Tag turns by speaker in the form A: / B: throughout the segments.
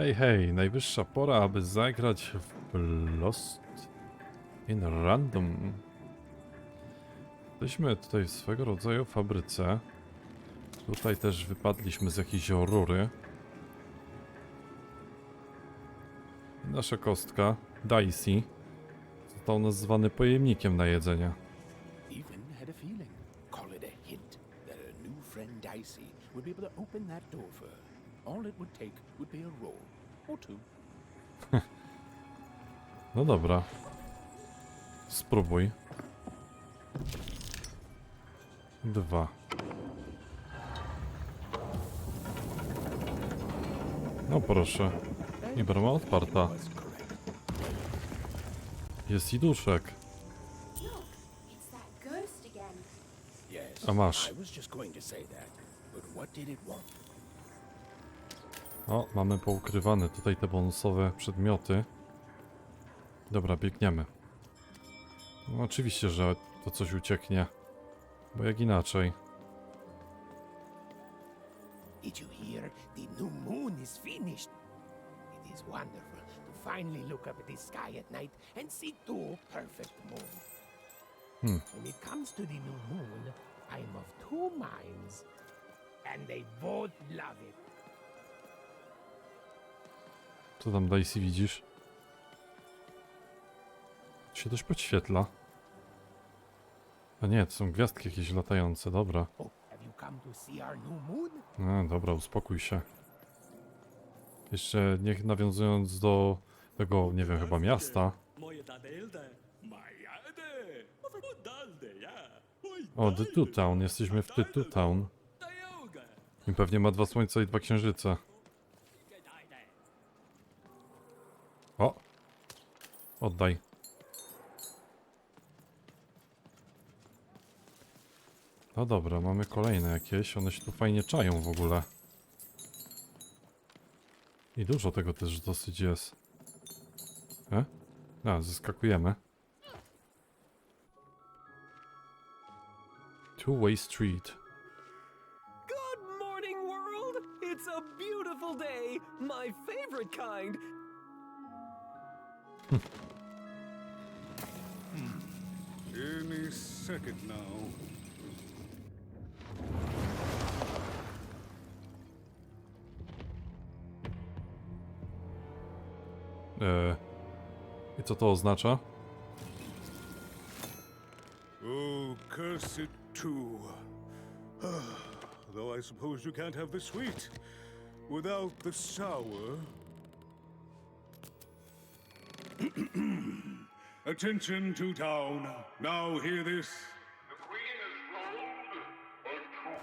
A: Hej, hej, najwyższa pora, aby zagrać w Lost in Random. Jesteśmy tutaj w swego rodzaju fabryce. Tutaj też wypadliśmy z jakiejś rury. Nasza kostka, Dicey, został nazwany pojemnikiem na jedzenie.
B: Even had a feeling. Call it a hint that her new friend Dicey would be able to open that door for her. All it would take would be a roll or two.
A: No dobra. Spróbuj. 2. No proszę. I brama otwarta.
B: Was correct.
A: Jest i duszek.
C: Look, it's that ghost again.
B: Yes.
A: A masz.
B: I was just going to say that. But what did it want?
A: O, mamy poukrywane tutaj te bonusowe przedmioty. Dobra, biegniemy. No, oczywiście, że to coś ucieknie. Bo jak inaczej.
B: Did you hear? The new moon is finished. It is wonderful to finally look up at the sky at night and see two perfect moons. When it comes to the new moon, I'm of two minds. And they both love it.
A: Co tam, Dicey, widzisz? Się dość podświetla. A nie, to są gwiazdki jakieś latające, dobra.
B: Oh, have you come to see our new moon?
A: No, dobra, uspokój się. Jeszcze niech nawiązując do tego, nie wiem, chyba miasta. O, The Two Town, jesteśmy w The Two Town. I pewnie ma 2 słońca i 2 księżyce. O! Oddaj. No dobra, mamy kolejne jakieś. One się tu fajnie czają w ogóle. I dużo tego też dosyć jest. A, zyskakujemy. Two-way street.
D: Good morning, world! It's a beautiful day, my favorite kind.
E: Any second now.
A: I co to oznacza?
E: Oh, cursed two. Though I suppose you can't have the sweet without the sour. Attention to town. Now hear this.
F: The queen is rolled or true.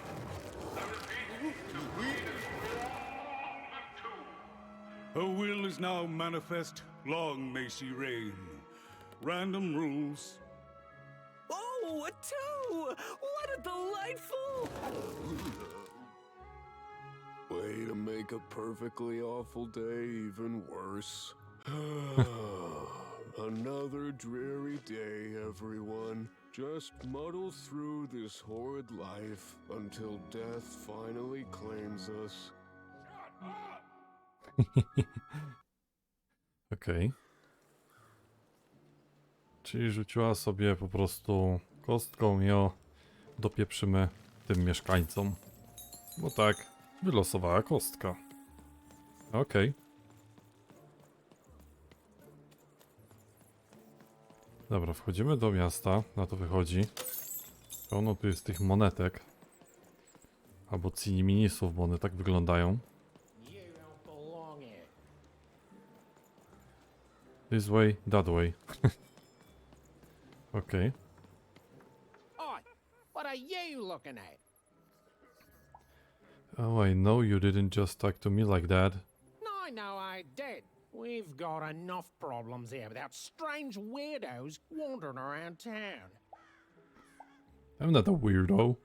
F: I repeat, the queen is rolled two.
E: Her will is now manifest. Long may she reign. Random rules.
D: Oh, a two! What a delightful!
G: Way to make a perfectly awful day even worse. Another dreary day, everyone. Just muddle through this horrid life until death finally claims us.
A: Okej. Czyli rzuciła sobie po prostu kostką i dopieprzymy tym mieszkańcom. Bo tak, wylosowała kostka. Okej. Dobra, wchodzimy do miasta, na to wychodzi. Pełno tu jest tych monetek. Albo ciniminisów, bo one tak wyglądają.
B: You don't belong here.
A: This way, that way. Okej.
B: Oi, what are you looking at?
A: Oh, I know you didn't just talk to me like that.
B: No, no, I did. We've got enough problems here without strange weirdos wandering around town.
A: I'm not a weirdo.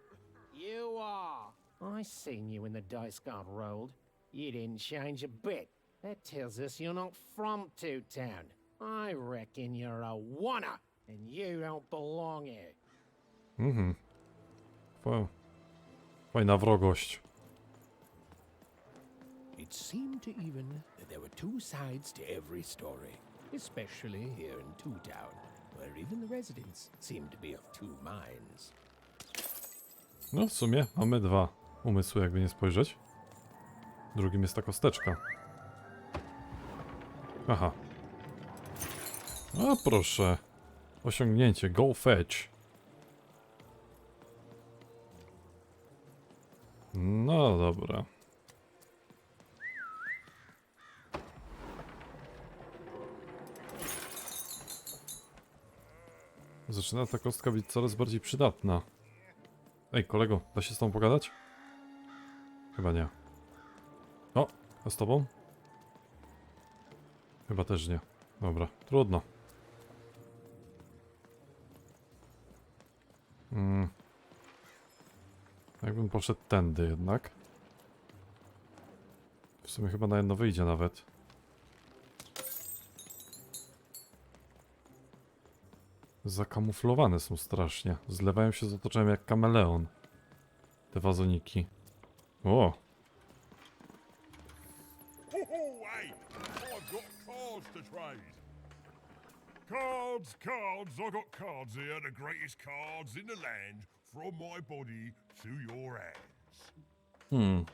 B: You are. I seen you when the dice got rolled. You didn't change a bit. That tells us you're not from Two Town. I reckon you're a wanna, and you don't belong here.
A: Fajna wrogość.
B: It seemed to even that there were two sides to every story, especially here in Two Town, where even the residents seemed to be of two minds.
A: No w sumie mamy dwa umysły, jakby nie spojrzeć. Drugim jest ta kosteczka. Aha. A proszę. Osiągnięcie. Go fetch. No dobra. Zaczyna ta kostka być coraz bardziej przydatna. Ej, kolego, da się z tobą pogadać? Chyba nie. O, a z tobą? Chyba też nie. Dobra, trudno. Jakbym poszedł tędy jednak. W sumie chyba na jedno wyjdzie nawet. Zakamuflowane są strasznie. Zlewają się z otoczeniem jak kameleon. Te wazoniki. O!
F: Hey, I've got cards to trade. Cards, cards, I got cards here, the greatest cards in the land, from my body to your hands.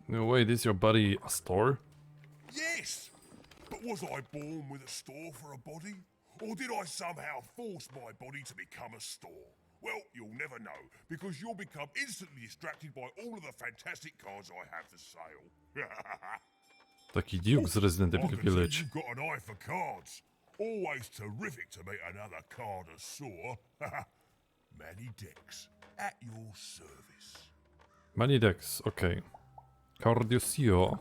A: No wait, is your body a store?
F: Yes! But was I born with a store for a body? Or did I somehow force my body to become a store? Well, you'll never know, because you'll become instantly distracted by all of the fantastic cards I have for sale.
A: Taki Duke z Resident
F: I
A: Evil
F: can see
A: Village.
F: you've got an eye for cards. Always terrific to meet another connoisseur. Manny Dex, at your service.
A: Money decks, okej. Cardiosio.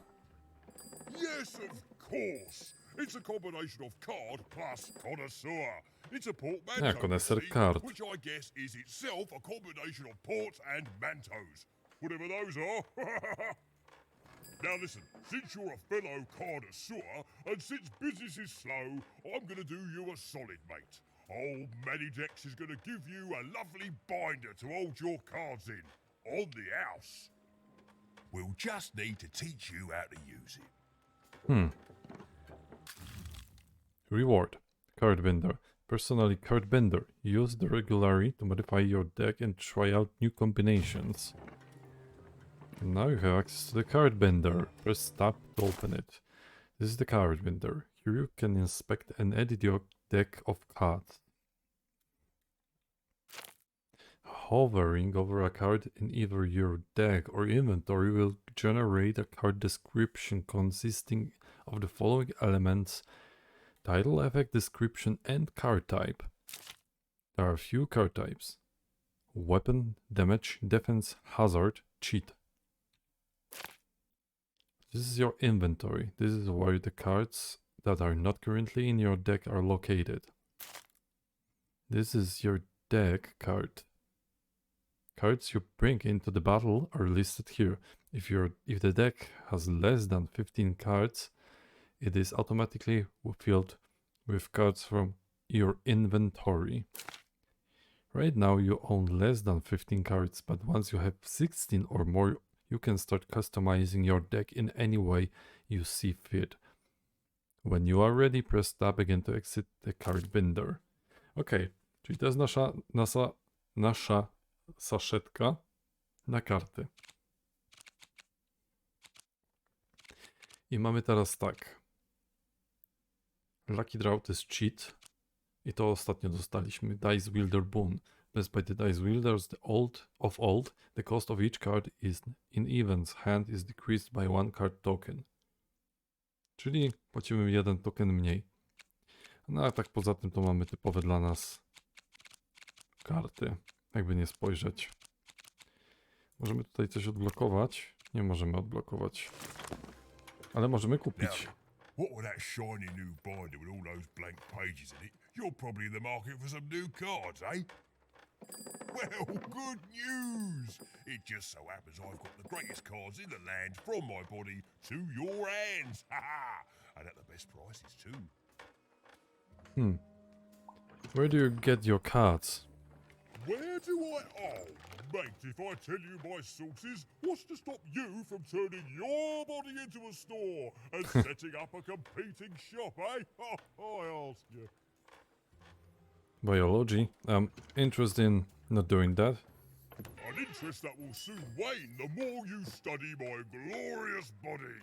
F: Yes, of course. It's a combination of card plus connoisseur. It's a portmanteau,
A: Yeah, connoisseur
F: you see,
A: card.
F: which I guess is itself a combination of ports and mantos. Whatever those are. Now listen, since you're a fellow connoisseur, and since business is slow, I'm gonna do you a solid, mate. Old Manidex is gonna give you a lovely binder to hold your cards in. On the house. We'll just need to teach you how to use it.
A: Reward. Card binder. Personally card binder. Use the regularly to modify your deck and try out new combinations. Now you have access to the card binder. Press tab to open it. This is the card binder. Here you can inspect and edit your deck of cards. Hovering over a card in either your deck or inventory will generate a card description consisting of the following elements: title, effect, description, and card type. There are a few card types: weapon, damage, defense, hazard, cheat. This is your inventory. This is where the cards that are not currently in your deck are located. This is your deck card. Cards you bring into the battle are listed here. If the deck has less than 15 cards, it is automatically filled with cards from your inventory. Right now you own less than 15 cards, but once you have 16 or more, you can start customizing your deck in any way you see fit. When you are ready, press tab again to exit the card binder. Ok, czyli to jest nasza saszetka na karty. I mamy teraz tak. Lucky Draw to jest cheat. I to ostatnio dostaliśmy. Dice Wielder Boon. Blessed by the Dice Wielders of old, the cost of each card in event's hand is decreased by 1 card token. Czyli płacimy 1 token mniej. No a tak poza tym to mamy typowe dla nas karty. Jakby nie spojrzeć. Możemy tutaj coś odblokować. Nie możemy odblokować. Ale możemy kupić.
F: What with that shiny new binder with all those blank pages in it, you're probably in the market for some new cards, eh? Well, good news! It just so happens I've got the greatest cards in the land from my body to your hands. Ha ha! And at the best prices too.
A: Where do you get your cards?
F: Where do I... Oh, mate, if I tell you my sources, what's to stop you from turning your body into a store and setting up a competing shop, eh? I ask you.
A: Biology. I'm interested in not doing that.
F: An interest that will soon wane the more you study my glorious body.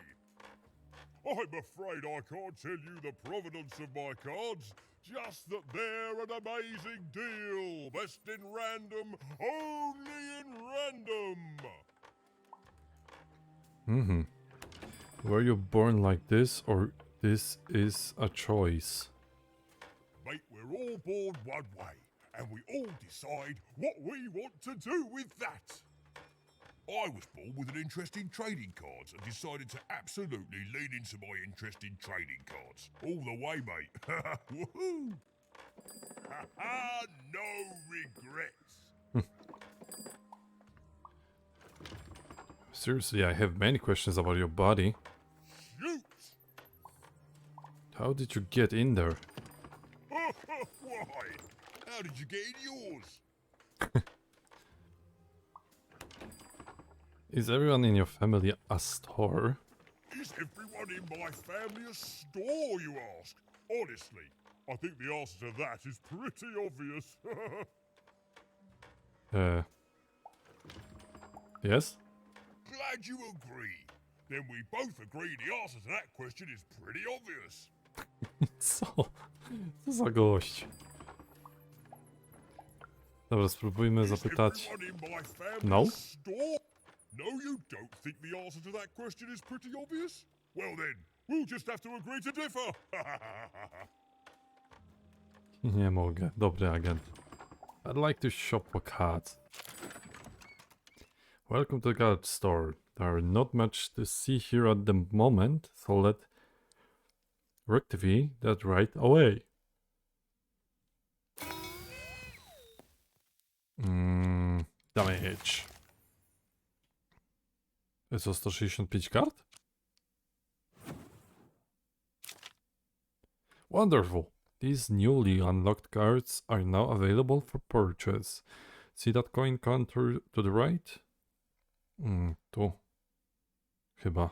F: I'm afraid I can't tell you the provenance of my cards, just that they're an amazing deal, best in random, only in random.
A: Were you born like this, or this is a choice?
F: Mate, we're all born one way, and we all decide what we want to do with that. I was born with an interest in trading cards and decided to absolutely lean into my interest in trading cards. All the way, mate. Woohoo! No regrets.
A: Seriously, I have many questions about your body.
F: Shoot!
A: How did you get in there?
F: Why? How did you get in yours?
A: Is everyone in your family a store?
F: Is everyone in my family a store, you ask? Honestly, I think the answer to that is pretty obvious.
A: Yes?
F: Glad you agree. Then we both agree the answer to that question is pretty obvious.
A: Co za gość? Dobra, spróbujmy zapytać. No?
F: No, you don't think the answer to that question is pretty obvious? Well then, we'll just have to agree to differ.
A: Nie mogę. Dobry agent. I'd like to shop for cards. Welcome to the card store. There are not much to see here at the moment, so let's rectify that right away. Damage. Jest o 165 kart? Wonderful. These newly unlocked cards are now available for purchase. See that coin counter to the right? Tu. Chyba.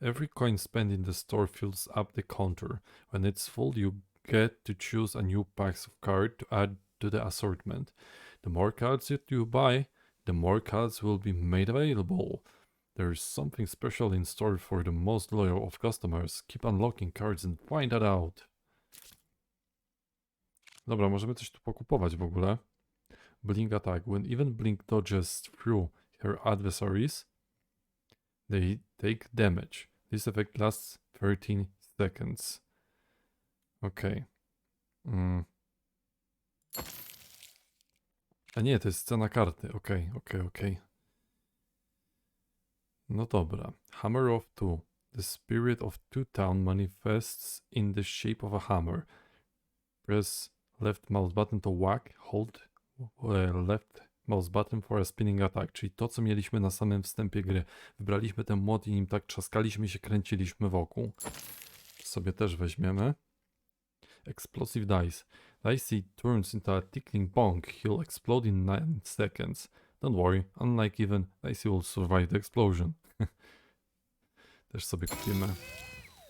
A: Every coin spent in the store fills up the counter. When it's full, you get to choose a new pack of cards to add to the assortment. The more cards that you buy, the more cards will be made available. There's something special in store for the most loyal of customers. Keep unlocking cards and find that out. Dobra, możemy coś tu pokupować w ogóle. Blink attack. When even Blink dodges through her adversaries, they take damage. This effect lasts 13 seconds. Okej. A nie, to jest cena karty. Okej. No dobra. Hammer of Two. The spirit of Two Town manifests in the shape of a hammer. Press left mouse button to whack. Hold left mouse button for a spinning attack. Czyli to, co mieliśmy na samym wstępie gry. Wybraliśmy ten mod i nim tak trzaskaliśmy się, kręciliśmy wokół. Sobie też weźmiemy. Explosive dice. Dicey turns into a tickling bomb. He'll explode in 9 seconds. Don't worry, unlike even, Dicey will survive the explosion. Też sobie kupimy.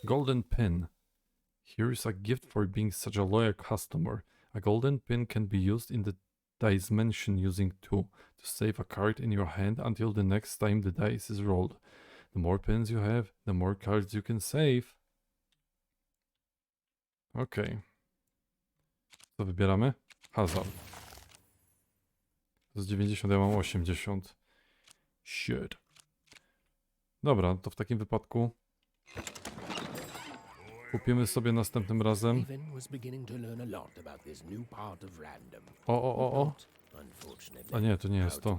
A: Golden pin. Here is a gift for being such a loyal customer. A golden pin can be used in the dice mention using 2 to save a card in your hand until the next time the dice is rolled. The more pins you have, the more cards you can save. Okej. Co wybieramy? Hazard. To jest 90, ja mam 80. Shit. Dobra, to w takim wypadku kupimy sobie następnym razem. O. A nie, to nie jest to.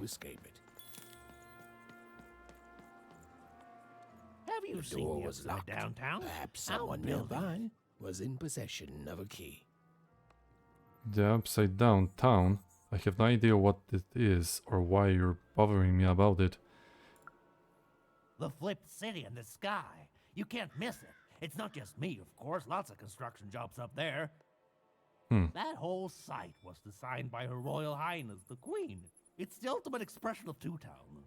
B: Have you seen the upside downtown? Perhaps someone nearby was in possession of a key.
A: The upside down town. I have no idea what it is or why you're bothering me about it.
H: The flipped city in the sky. You can't miss it. It's not just me, of course. Lots of construction jobs up there. That whole site was designed by Her Royal Highness, the Queen. It's the ultimate expression of Two-Town.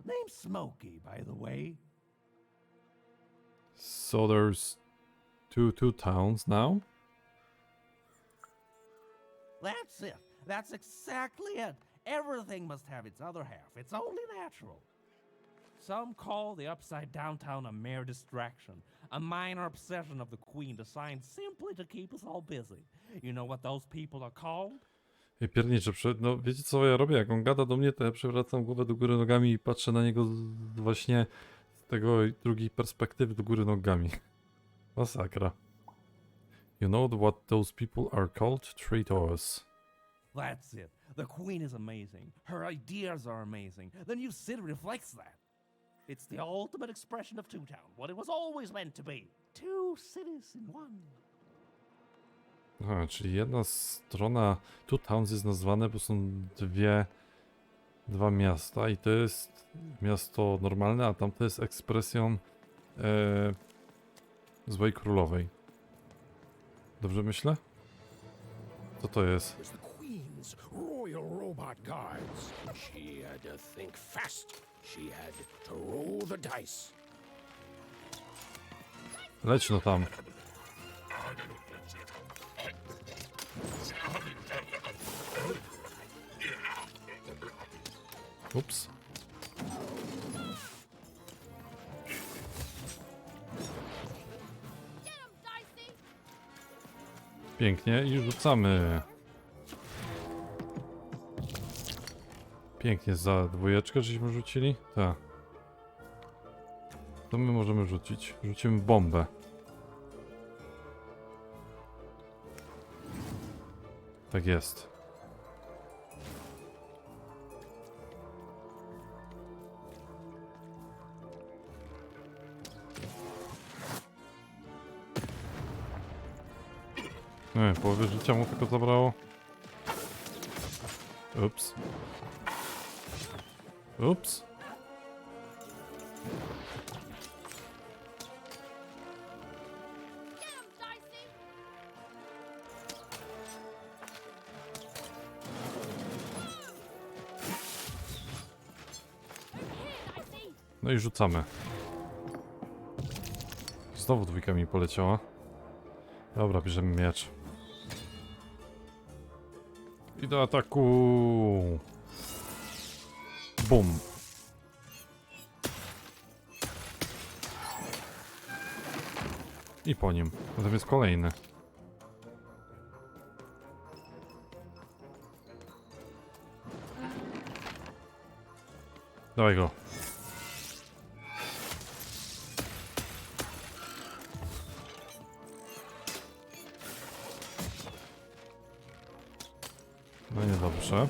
H: Named Smokey, by the way.
A: So there's two towns now?
H: That's it. That's exactly it. Everything must have its other half. It's only natural. Some call the upside downtown a mere distraction, a minor obsession of the Queen designed simply to keep us all busy. You know what those people are called?
A: I piernicze, no wiecie co ja robię? Jak on gada do mnie, to ja przewracam głowę do góry nogami i patrzę na niego właśnie z tego drugiej perspektywy do góry nogami. Masakra. You know what those people are called? Traitors.
H: That's it. The Queen is amazing. Her ideas are amazing. The new city reflects that. It's the ultimate expression of Two-Town, what it was always meant to be. Two cities in one.
A: Aha, czyli jedna strona Two Towns jest nazwane, bo są dwa miasta i to jest miasto normalne, a tamte jest ekspresją złej królowej. Dobrze myślę? Co to jest?
B: Was the Queen's Royal Robot Guards. She had to think fast. She had to roll the dice.
A: Leć no tam. Ups. Pięknie i rzucamy. Pięknie, za dwójeczkę żeśmy rzucili? Tak. To my możemy rzucić. Rzucimy bombę. Tak jest. Nie, połowę życia mu tylko zabrało. Ups. Ups. No i rzucamy. Znowu dwójka mi poleciała. Dobra, bierzemy miecz. I do ataku! Bum! I po nim. Potem jest kolejny. Dawaj go. No niedobrze.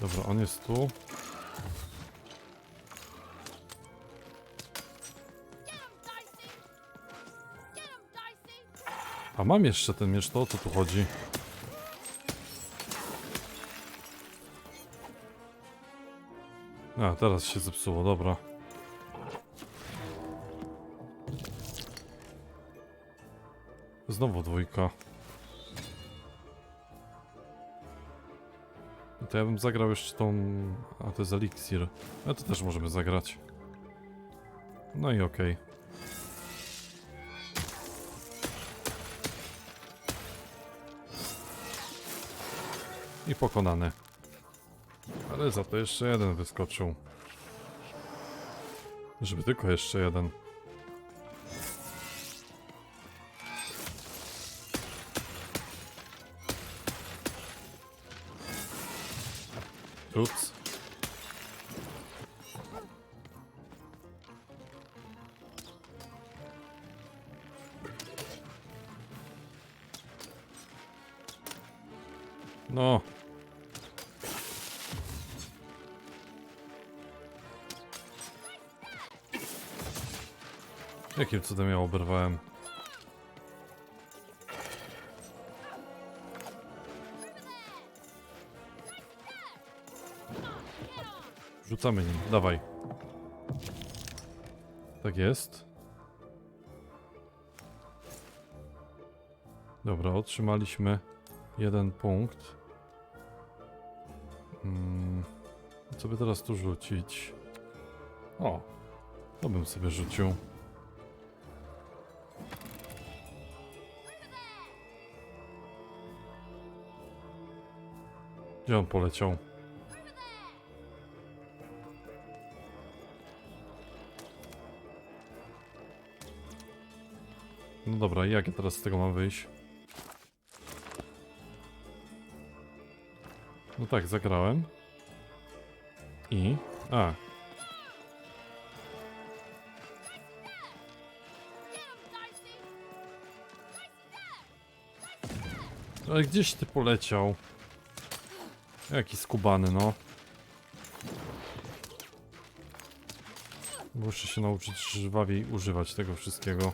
A: Dobra, on jest tu. A mam jeszcze ten miecz, to o co tu chodzi? A, teraz się zepsuło, dobra. Znowu dwójka. To ja bym zagrał jeszcze tą... A to jest eliksir. A to też możemy zagrać. No i okej. I pokonany. Ale za to jeszcze jeden wyskoczył. Żeby tylko jeszcze jeden. Ups. No. Jakim cudem ja oberwałem? Rzucamy nim, dawaj. Tak jest. Dobra, otrzymaliśmy 1 punkt. Co by teraz tu rzucić? O, to bym sobie rzucił. Gdzie on poleciał? No dobra, jak ja teraz z tego mam wyjść? No tak, zagrałem. I... A. Ale gdzieś ty poleciał? Jaki skubany, no. Muszę się nauczyć żwawiej używać tego wszystkiego.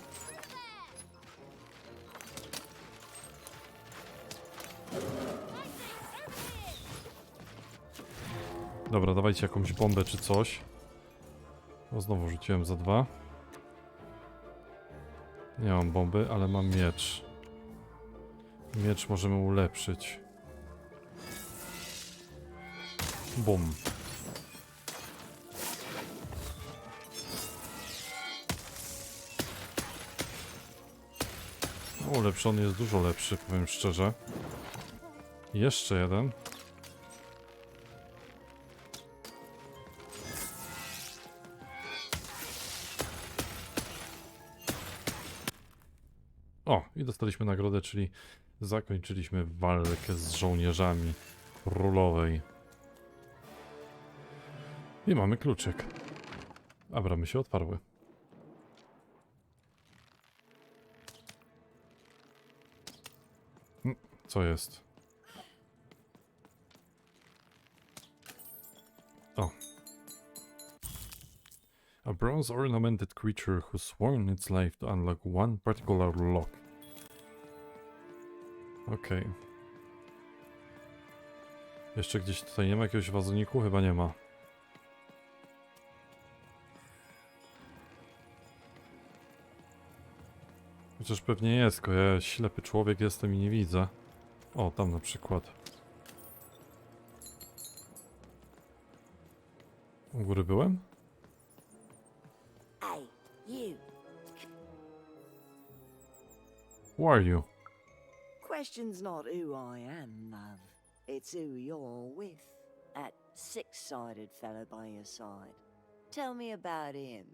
A: Dobra, dawajcie jakąś bombę czy coś. O, znowu rzuciłem za 2. Nie mam bomby, ale mam miecz. Miecz możemy ulepszyć. Bum. O, ulepszony jest dużo lepszy, powiem szczerze. Jeszcze jeden. O, i dostaliśmy nagrodę, czyli zakończyliśmy walkę z żołnierzami królowej. I mamy kluczyk. A bramy się otwarły. Co jest? O. A bronze ornamented creature who sworn its life to unlock one particular lock. Okej. Jeszcze gdzieś tutaj nie ma jakiegoś wazoniku? Chyba nie ma. Chociaż pewnie jest, tylko ja ślepy człowiek jestem i nie widzę. O, tam na przykład. U góry byłem?
I: Hey, you.
A: Who are you?
I: Question's not who I am, love. It's who you're with. That six-sided fellow by your side. Tell me about him.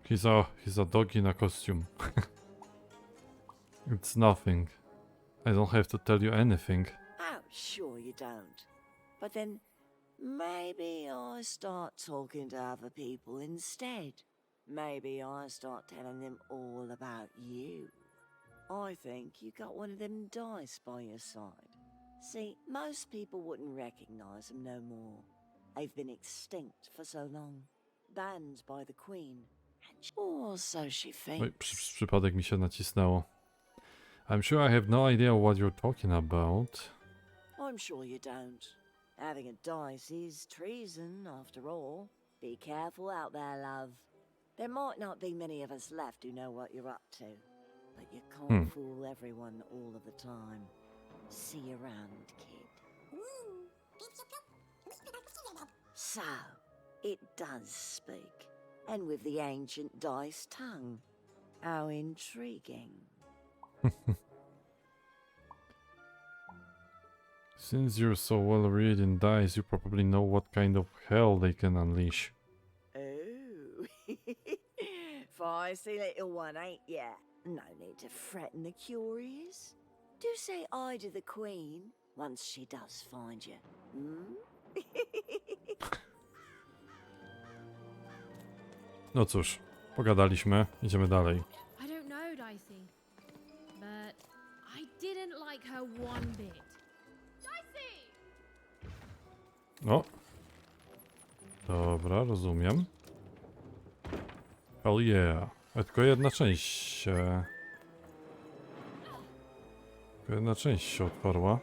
A: He's a dog in a costume. It's nothing. I don't have to tell you anything.
I: Oh, sure you don't. But then maybe I start talking to other people instead. Maybe I start telling them all about you. I think you got one of them dice by your side. See, most people wouldn't recognize them no more. They've been extinct for so long. Banned by the Queen. Or so she
A: Oj,
I: thinks.
A: przypadek mi się nacisnęło. I'm sure I have no idea what you're talking about.
I: I'm sure you don't. Having a dice is treason, after all. Be careful out there, love. There might not be many of us left who know what you're up to. But you can't fool everyone all of the time. See you around, kid. So, it does speak. And with the ancient dice tongue. How intriguing.
A: Since you're so well read in dice, you probably know what kind of hell they can unleash.
I: Oh. Feisty little one, ain't ya? No need to threaten the curious. Do say aye to the Queen once she does find you. Hmm?
A: No cóż, pogadaliśmy, idziemy dalej.
C: I don't know, Dicey, but I didn't like her one bit. Dicey!
A: O. Dobra, rozumiem. Hell yeah. A tylko jedna część się... Tylko jedna część się otwarła.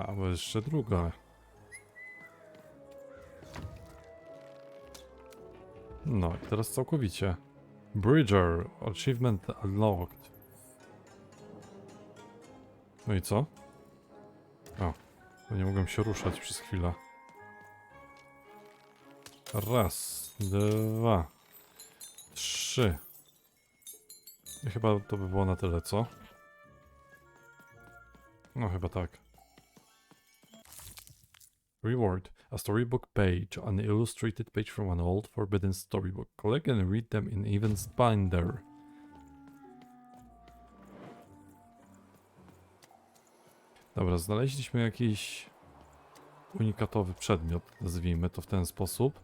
A: A, bo jeszcze druga. No i teraz całkowicie. Bridger, achievement unlocked. No i co? O, bo nie mogłem się ruszać przez chwilę. Raz, dwa, trzy. I chyba to by było na tyle, co? No chyba tak. Reward. A storybook page. An illustrated page from an old forbidden storybook. Collect and read them in Evan's binder. Dobra, znaleźliśmy jakiś unikatowy przedmiot, nazwijmy to w ten sposób.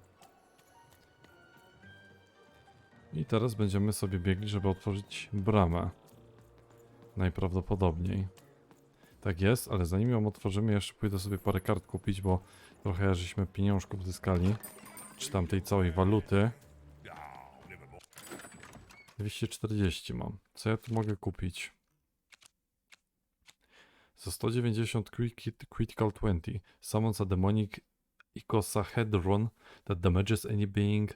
A: I teraz będziemy sobie biegli, żeby otworzyć bramę. Najprawdopodobniej. Tak jest, ale zanim ją otworzymy, jeszcze pójdę sobie parę kart kupić, bo trochę żeśmy pieniążków zyskali. Czy tam tej całej waluty. 240 mam. Co ja tu mogę kupić? Za 190 critical 20. Summons a demonic icosahedron that damages any being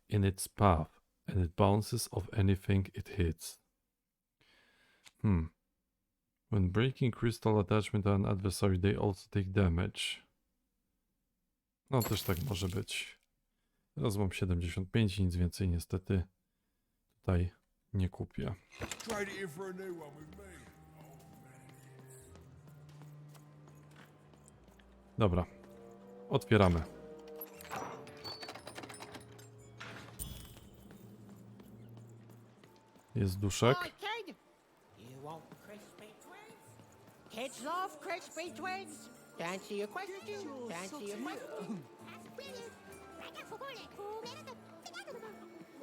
A: in its path. And it bounces off anything it hits. When breaking crystal attachment to an adversary, they also take damage. No też tak może być. Teraz mam 75 i nic więcej niestety tutaj nie kupię. Dobra. Otwieramy. Jest duszek.
B: You want crispy twigs? Kids love crispy twigs. To answer your question, to answer your question.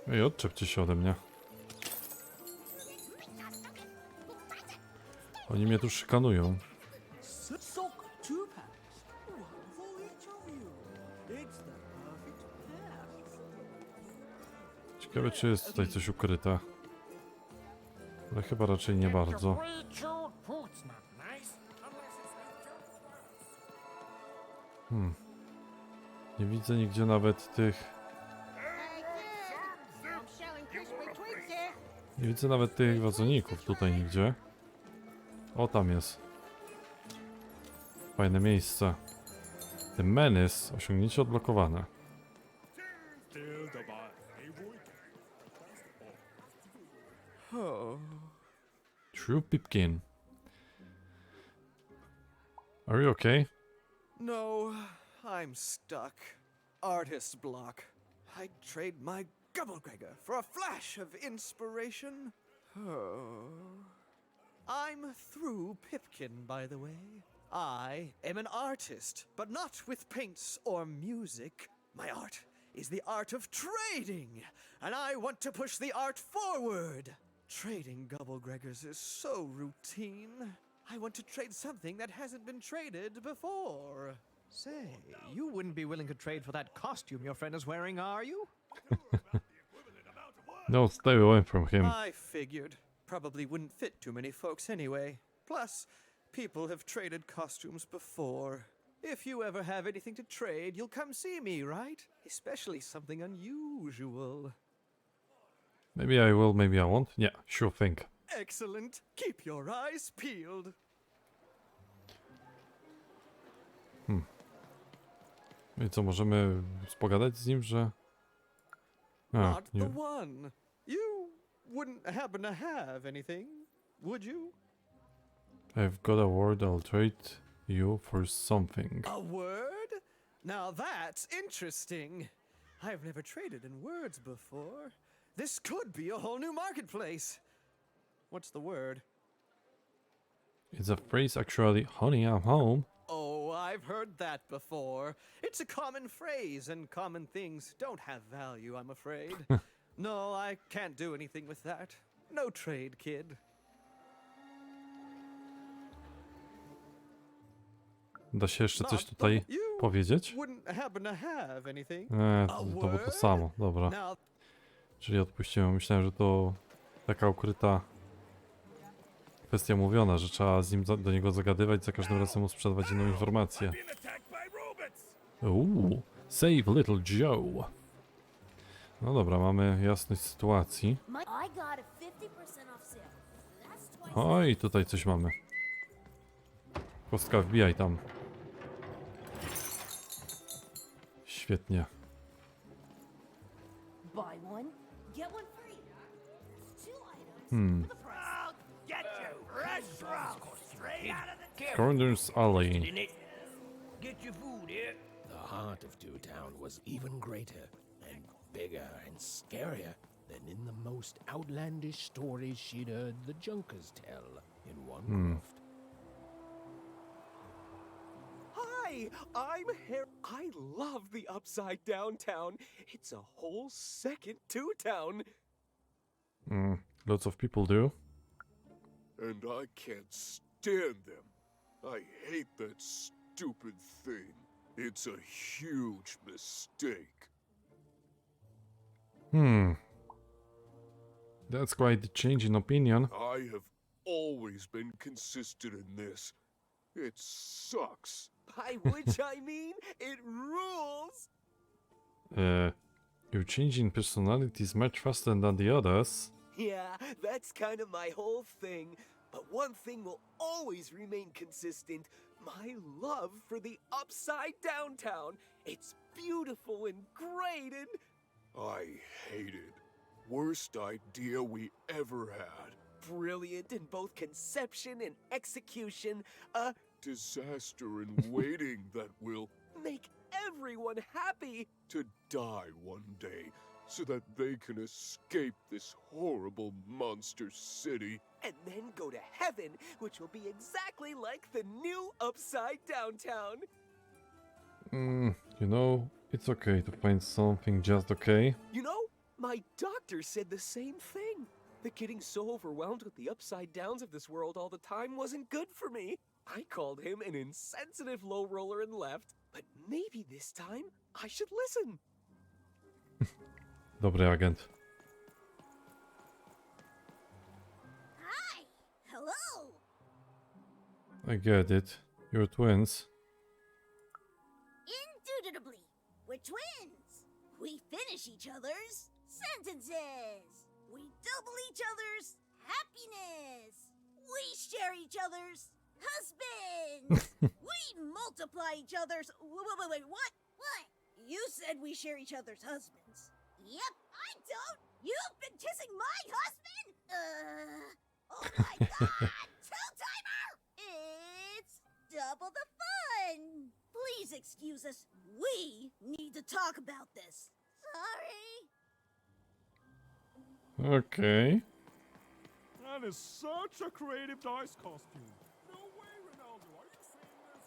A: Ej, odczepcie się ode mnie. Oni mnie tu szykanują. Ciekawe, czy jest tutaj coś ukryte. Ale chyba raczej nie bardzo. Nie widzę nigdzie nawet tych... Nie widzę nawet tych wadzoników tutaj nigdzie. O, tam jest. Fajne miejsce. The Menace. Osiągnięcie odblokowane. True Pipkin. Are you okay?
J: No, I'm stuck. Artist block. I'd trade my Gubblegregor for a flash of inspiration. Oh. I'm through Pipkin, by the way. I am an artist, but not with paints or music. My art is the art of trading, and I want to push the art forward. Trading Gubblegregors is so routine. I want to trade something that hasn't been traded before.
D: Say, you wouldn't be willing to trade for that costume your friend is wearing, are you?
A: No, stay away from him.
J: I figured. Probably wouldn't fit too many folks anyway. Plus, people have traded costumes before. If you ever have anything to trade, you'll come see me, right? Especially something unusual.
A: Maybe I will, maybe I won't. Yeah, sure thing.
J: Excellent. Keep your eyes peeled.
A: I co, możemy pogadać z nim, że...
J: Not the one. You wouldn't happen to have anything, would you?
A: I've got a word, I'll trade you for something.
J: A word? Now that's interesting. I've never traded in words before. This could be a whole new marketplace. What's the word?
A: It's a phrase actually, honey, I'm home.
J: Oh, I've heard that before. It's a common phrase, and common things don't have value, I'm afraid. No, I can't do anything with that. No trade, kid.
A: Da się jeszcze coś tutaj powiedzieć?
J: Wouldn't happen to have anything.
A: To było to samo, dobra. Czyli odpuściłem. Myślałem, że to taka ukryta kwestia mówiona, że trzeba z nim do niego zagadywać, za każdym razem mu sprzedawać inną informację. Save little Joe. No dobra, mamy jasność sytuacji. O, i tutaj coś mamy. Kostka, wbijaj tam. Świetnie.
B: Get you fresh rolls straight out of the
A: Corner's Alley.
B: Get your food here. The heart of Two Town was even greater and bigger and scarier than in the most outlandish stories she'd heard the Junkers tell in one croft.
D: Hi, I'm Harry. I love the Upside Down Town. It's a whole second Two Town.
A: Lots of people do.
G: And I can't stand them. I hate that stupid thing. It's a huge mistake.
A: That's quite a change in opinion.
G: I have always been consistent in this. It sucks.
D: By which I mean, it rules.
A: You're changing personalities much faster than the others.
D: Yeah, that's kind of my whole thing. But one thing will always remain consistent. My love for the Upside Down Town. It's beautiful and great and...
G: I hate it. Worst idea we ever had.
D: brilliant in both conception and execution. A
G: disaster in waiting that will
D: make everyone happy.
G: To die one day so that they can escape this horrible monster city.
D: And then go to heaven, which will be exactly like the new Upside Down Town.
A: You know, it's okay to find something just okay.
D: You know, my doctor said the same thing. That getting so overwhelmed with the upside downs of this world all the time wasn't good for me. I called him an insensitive low roller and left, but maybe this time I should listen.
A: Dobry agent.
K: Hi! Hello!
A: I get it. You're twins.
K: Indubitably, we're twins. We finish each other's sentences. We double each other's happiness. We share each other's husbands. We multiply each other's... Wait, what? What? You said we share each other's husbands. Yep, I don't. You've been kissing my husband? Oh my god! Two-timer! It's double the fun. Please excuse us. We need to talk about this. Sorry.
A: Okay.
L: That is such a creative dice costume. No way, Ronaldo. Are you seeing this?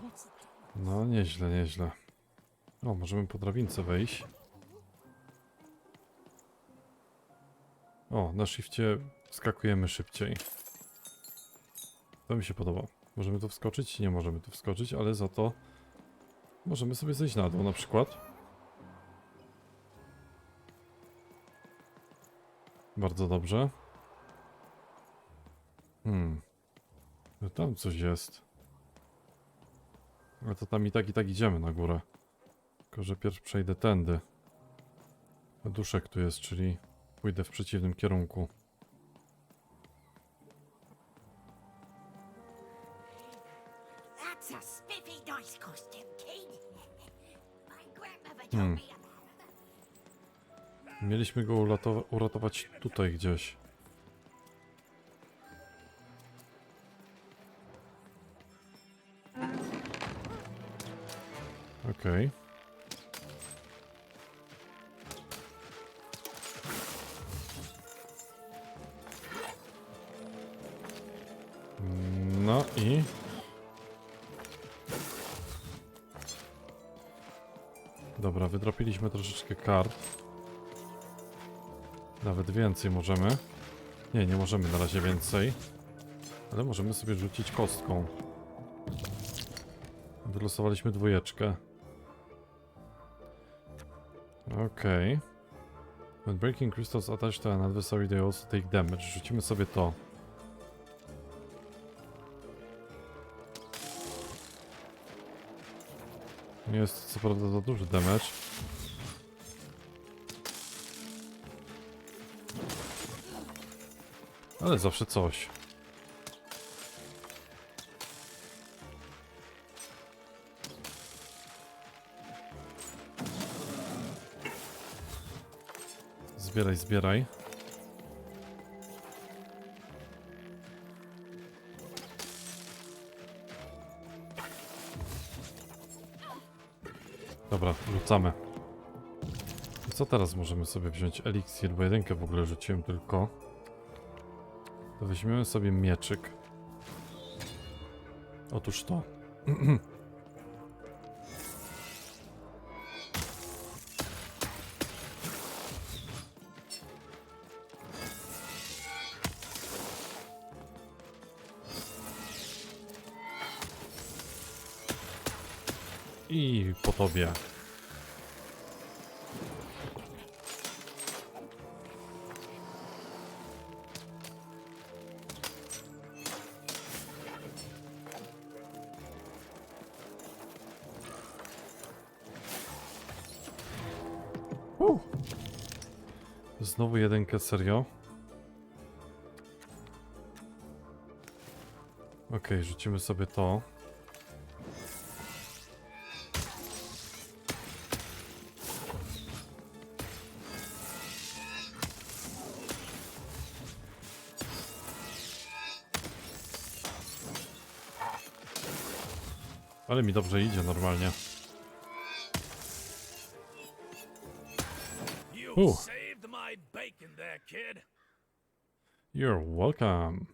L: What's it?
A: No, nieźle, nieźle. O, możemy po drabince wejść. O, na shifcie skakujemy szybciej. To mi się podoba. Możemy tu wskoczyć? Nie możemy tu wskoczyć, ale za to możemy sobie zejść na dół na przykład. Bardzo dobrze. No tam coś jest. Ale to tam i tak idziemy na górę. Tylko, że pierw przejdę tędy. A duszek tu jest, czyli pójdę w przeciwnym kierunku.
K: That's a spiffy dice costume, kid. My grandmother told me about it.
A: Mieliśmy go uratować tutaj gdzieś. Okej. No i... Dobra, wydropiliśmy troszeczkę kart. Nawet więcej możemy. Nie możemy na razie więcej. Ale możemy sobie rzucić kostką. Wylosowaliśmy dwójeczkę. Okej. When breaking crystals attached to an adversary, they also take damage. Rzucimy sobie to. Nie jest co prawda za duży damage. Ale zawsze coś. Zbieraj, zbieraj. Dobra, rzucamy. I co teraz możemy sobie wziąć? Eliksir, bo jedynkę w ogóle rzuciłem tylko. To weźmiemy sobie mieczyk. Otóż to. I po tobie. Znowu jedynkę, serio? Okej, rzucimy sobie to. Ale mi dobrze idzie normalnie.
M: Saved my bacon there, kid.
A: You're welcome.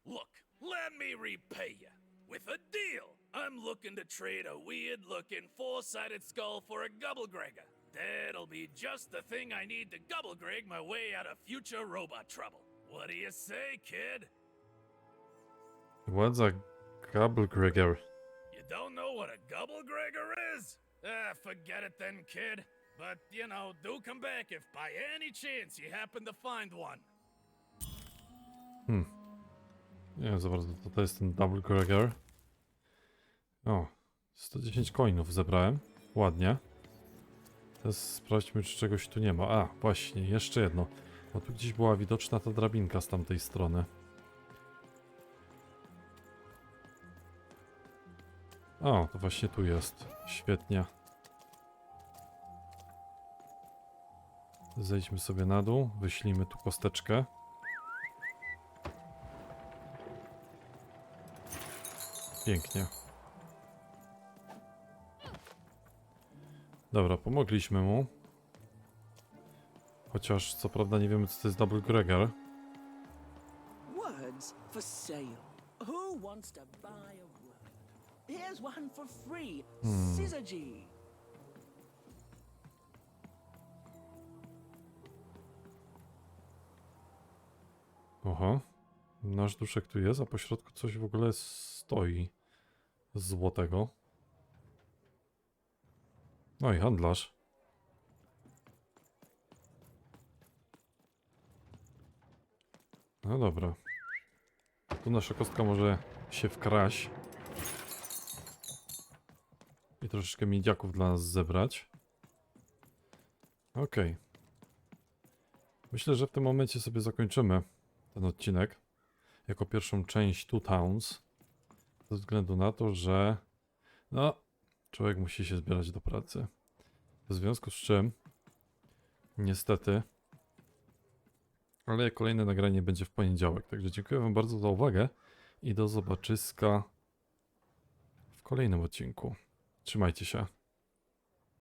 M: Look, let me repay you with a deal. I'm looking to trade a weird-looking four-sided skull for a Gubblegregger. That'll be just the thing I need to Gubblegreg my way out of future robot trouble. What do you say, kid?
A: What's a Gubblegregger?
M: You don't know what a Gubblegregger is? Forget it then, kid. But, you know, do come back if by any chance you happen to find one.
A: Nie wiem za bardzo, to jest ten Double Gregor. O, 110 coinów zebrałem. Ładnie. Teraz sprawdźmy, czy czegoś tu nie ma. A, właśnie, jeszcze jedno. Bo tu gdzieś była widoczna ta drabinka z tamtej strony. O, to właśnie tu jest. Świetnie. Zejdźmy sobie na dół, wyślijmy tu kosteczkę. Pięknie. Dobra, pomogliśmy mu. Chociaż co prawda nie wiemy, co to jest Double Gregor.
N: Words for sale. Who wants to buy a word? Here's one for free. Syzygy.
A: Oho. Nasz duszek tu jest, a po środku coś w ogóle stoi złotego. No i handlarz. No dobra. Tu nasza kostka może się wkraść. I troszeczkę miedziaków dla nas zebrać. Okej. Myślę, że w tym momencie sobie zakończymy ten odcinek. Jako pierwszą część Two Towns. Ze względu na to, że no, człowiek musi się zbierać do pracy. W związku z czym niestety, ale kolejne nagranie będzie w poniedziałek. Także dziękuję wam bardzo za uwagę i do zobaczyska w kolejnym odcinku. Trzymajcie się.